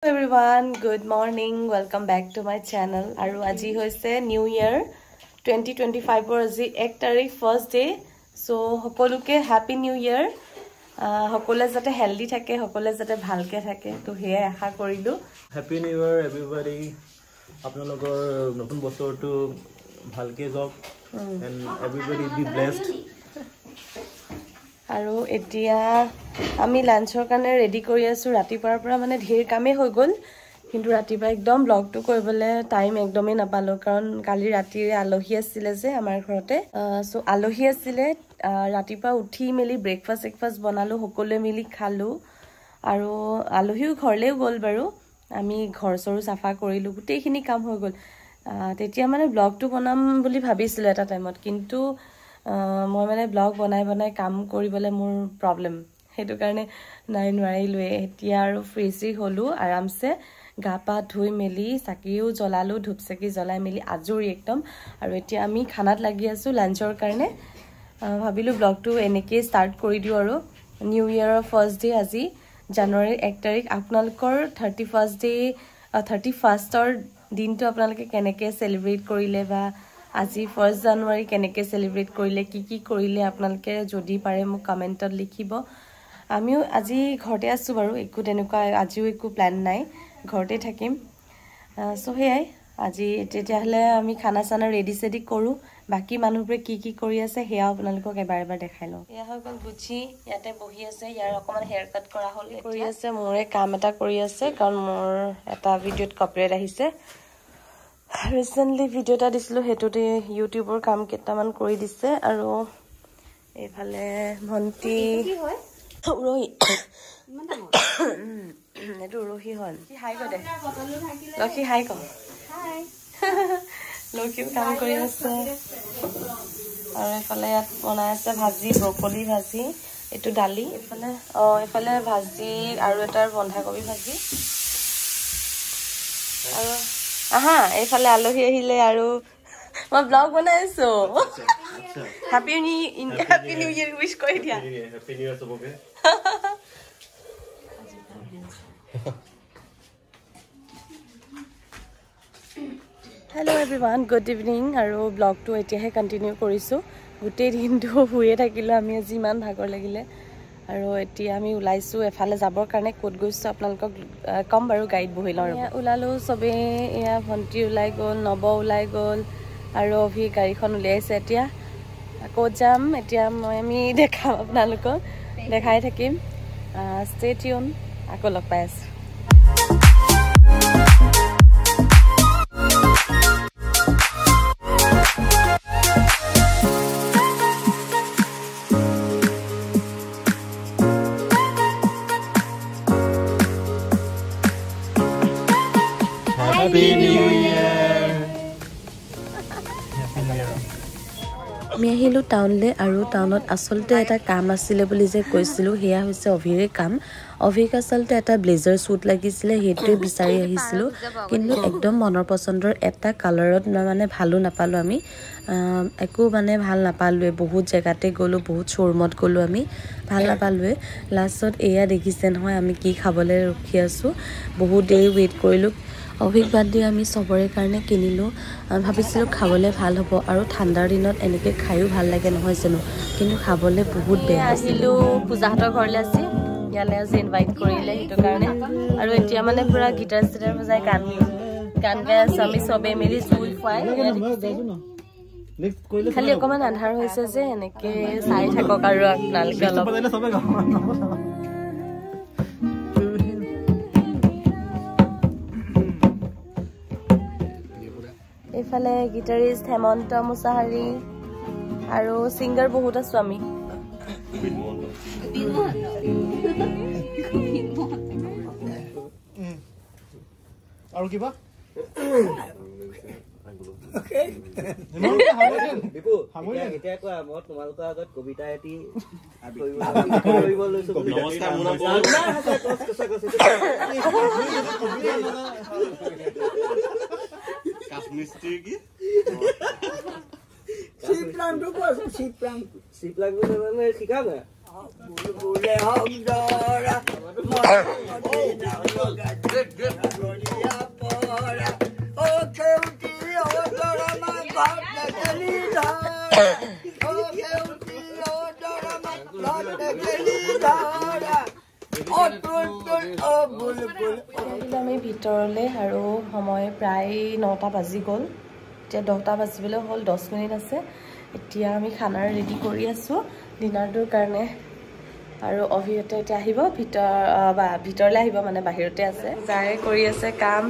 Hello everyone, good morning, welcome back to my channel. Aru aji hoise New Year 2025 or aji 1 tarikh first day. So hokoluke happy new year. Hokole jate healthy thake, hokole jate bhalke thake. To he asha korilu. Happy New Year everybody. Apnalogor notun bochor to bhalke jok and everybody be blessed. আৰু এতিয়া আমি লাঞ্চৰ কাৰণে ready কৰি আছো ৰাতিপুৱাৰ পৰা মানে ঢেৰ কামে হৈ গল কিন্তু ৰাতিপুৱা একদম ব্লগটো কৰিবলৈ টাইম একদমেই নাপালো কাৰণ কালি ৰাতিৰে আলহী আছিল যে আমাৰ ঘৰতে সো আলহী আছিল ৰাতিপুৱা উঠি মেলি ব্ৰেকফাষ্ট বনালো সকলোৱে মিলি খালো আৰু আলহীও ঘৰলেও গল বাৰু আমি ঘৰ সৰু সাফা কৰিলো গোটেইখিনি কাম হৈ গল তেতিয়া মানে ব্লগটো বনাম বুলি ভাবিছিল এটা টাইমত কিন্তু মই মানে ব্লগ বনাই কাম কৰিবলৈ মোৰ প্ৰবলেম হেতু কাৰণে নাই নোৱাৰিলো এতিয়া আৰু ফ্ৰীজি হলো আৰামছে গাপা ধুই মেলি চাকিও জ্বলালো ধূপচাকি জ্বলাই মেলি আজৰি একদম আৰু এতিয়া আমি খানাত লাগি আছো লাঞ্চৰ কাৰণে ভাবিলো ব্লগটো এনেকৈ ষ্টাৰ্ট কৰি দিও আৰু নিউ ইয়াৰৰ ফাৰ্ষ্ট ডে আজি জানুৱাৰী 1 তাৰিখ আপোনালোকৰ 31st ডে 31st ৰ দিনটো আপোনালোকে কেনেকৈ সেলিব্ৰেট কৰিলে বা আজি 1 জানুৱাৰী কেনেকৈ সেলিব্ৰেট কৰিলে কি কৰিলে আপোনালোকে যদি পাৰে মোক কমেন্টত লিখিব আমিও আজি ঘৰতে আছো বাৰু একো তেনেকুৱা আজিও একো প্ল্যান নাই ঘৰতে থাকিম সো হেই আজি তেতিয়াহলে আমি খানা সানা ৰেডি সেডি কৰো বাকি মানুহবোৰে কি কৰি আছে হেয়া আপোনালোকক এবাৰ দেখাই লও ইয়া হগল বুচি ইয়াতে বহি আছে ইয়াৰ অকমান হেয়াৰ কাট কৰা হল কৰি আছে মোৰে কাম এটা কৰি আছে কাৰণ মোৰ এটা ভিডিওত কপিৰাইট আহিছে Recently video ta dislo hetote YouTuber কাম কেটামান কৰি দিছে আৰু এফালে ভন্টি উৰহি এটো উৰহি হল কি হাই ক দে লকি হাই ক হাই লকি কাম কৰি আছে আৰু এফালে বনাই আছে ভাজি ব্ৰকলি ভাজি এটো ডালি এফালে ভাজি আৰু এটাৰ বন্ধাকবি ভাজি আৰু aha efale alohi ahile aru ma vlog banaiso happy new year wish koi dia happy new year soboke hello everyone good evening aru vlog to etia he continue korisu gute din to huye thakilo ami jiman bhagor lagile আৰু এতিয়া আমি উলাইছো এফালে যাবৰ কাৰণে coat গৈছো আপোনালোকক কম বাৰু guide বহিলৰ উলালো সবে এয়া ভন্টি উলাই গল নব উলাই গল আৰু অভি গাড়ীখন উলাইছে এতিয়া কোট যাম এতিয়া আমি দেখাম আপোনালোকক দেখাই থাকিম ষ্টে টিউন আকৌ লগ পাই আছো Happy New Year. Happy New Year. আমি আহিলো টাউনলে আৰু টাউনত আসলতে এটা কাম আছিল বুলি যে কৈছিলো হেয়া হৈছে অভিৰে কাম অভিক আসলতে এটা ব্লেজাৰ স্যুট লাগিছিল হেটে বিচাৰি আহিছিল কিন্তু একদম মনৰ পছন্দৰ এটা কালাৰত মানে ভালো নাপালো আমি একো মানে ভাল নাপালো বহুত জায়গাতে গলো বহুত শোরুমত গলো আমি ভাল নাপালো লাষ্টত এয়া দেখিছে নহয় আমি কি খাবলৈ ৰখি আছো বহুত দেৰি ওয়েট কৰিলো অভিজ্ঞতা দি আমি সবৰে কাৰণে কিনিলো ভাবিছিলো খাবলে ভাল হ'ব আৰু ঠাণ্ডাৰ দিনত এনেকৈ খাইও ভাল লাগে নহয় জানো কিন্তু খাবলে বহুত বেয়া আছিল পূজাহতৰ ঘৰলে আছে ইয়ালে আজি ইনভাইট কৰিলে হেতু কাৰণে আৰু এতিয়া মানে পুৰা গিটাৰ সিটাৰ বজাই গান গাই আছে আমি সবে মিলি জুই ফুৱাই খালি অকমান আন্ধাৰ হৈছে যে এনেকৈ চাই থাকক আৰু আপোনালোকে অলপ এফালে গিটাৰিষ্ট হেমন্ত মুছাহাৰী আৰু সিঙ্গাৰ বহুত আছো আমি আৰু কিবা Okay. Bipu, এতিয়া কোৱা মই তোমালোকৰ আগত কবিতা এটি কৰিব লৈছো নমস্কাৰ কাশ্মীৰ কি শিপ্লাং তো কোৱা শিপ্লাং মানে শিকাবা আমি ভিতৰলৈ আৰু সময় প্ৰায় 9টা বাজি গ'ল এতিয়া 10টা বাজিবলৈ হ'ল 10 মিনিট আছে এতিয়া আমি খানাৰ ৰেডি কৰি আছো ডিনাৰটোৰ কাৰণে আৰু অভিহতে এতিয়া আহিব ভিতৰলৈ আহিব মানে বাহিৰতে আছে যাই কৰি আছে কাম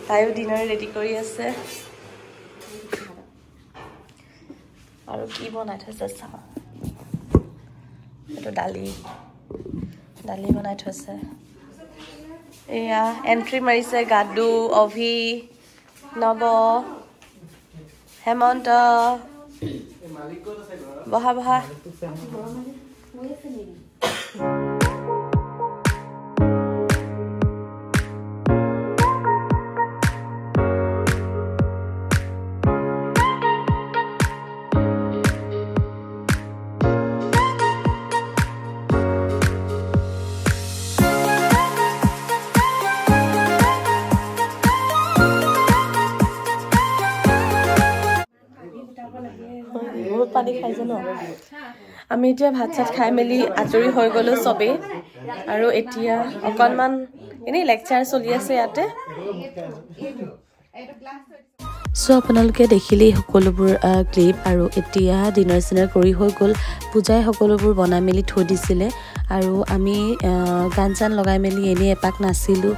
তাইও ডিনাৰ ৰেডি কৰি আছে আৰু কি বনাই থৈছে চাওঁ এইটো দালি বনাই থৈছে এয়া এন্ট্ৰি মাৰিছে গাডু অভি নব হেমন্ত বহা বহুত পানী খাইছে ন আমি এতিয়া ভাত চাত খাই মেলি আজৰি হৈ গ'লো চবেই আৰু এতিয়া অকণমান এনেই লেকচাৰ চলি আছে ইয়াতে সো আপোনালোকে দেখিলেই সকলোবোৰ ক্লিপ আৰু এতিয়া ডিনাৰ চিনাৰ কৰি হৈ গ'ল পূজাই সকলোবোৰ বনাই মেলি থৈ দিছিলে আৰু আমি গান চান লগাই মেলি এনেই এপাক নাচিলোঁ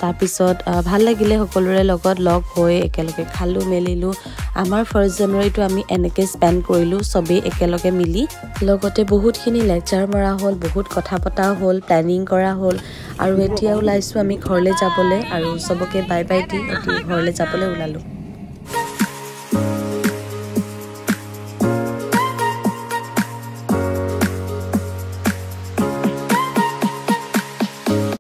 তাৰপিছত ভাল লাগিলে সকলোৰে লগত লগ হৈ একেলগে খালোঁ মেলিলোঁ আমাৰ 1st জানুৱাৰীটো আমি এনেকৈ স্পেণ্ড কৰিলোঁ চবেই একেলগে মিলি লগতে বহুতখিনি লেকচাৰ মৰা হ'ল বহুত কথা পতা হ'ল প্লেনিং কৰা হ'ল আৰু এতিয়া ওলাইছোঁ আমি ঘৰলৈ যাবলৈ আৰু চবকে বাই বাই দি এতিয়া ঘৰলৈ যাবলৈ ওলালোঁ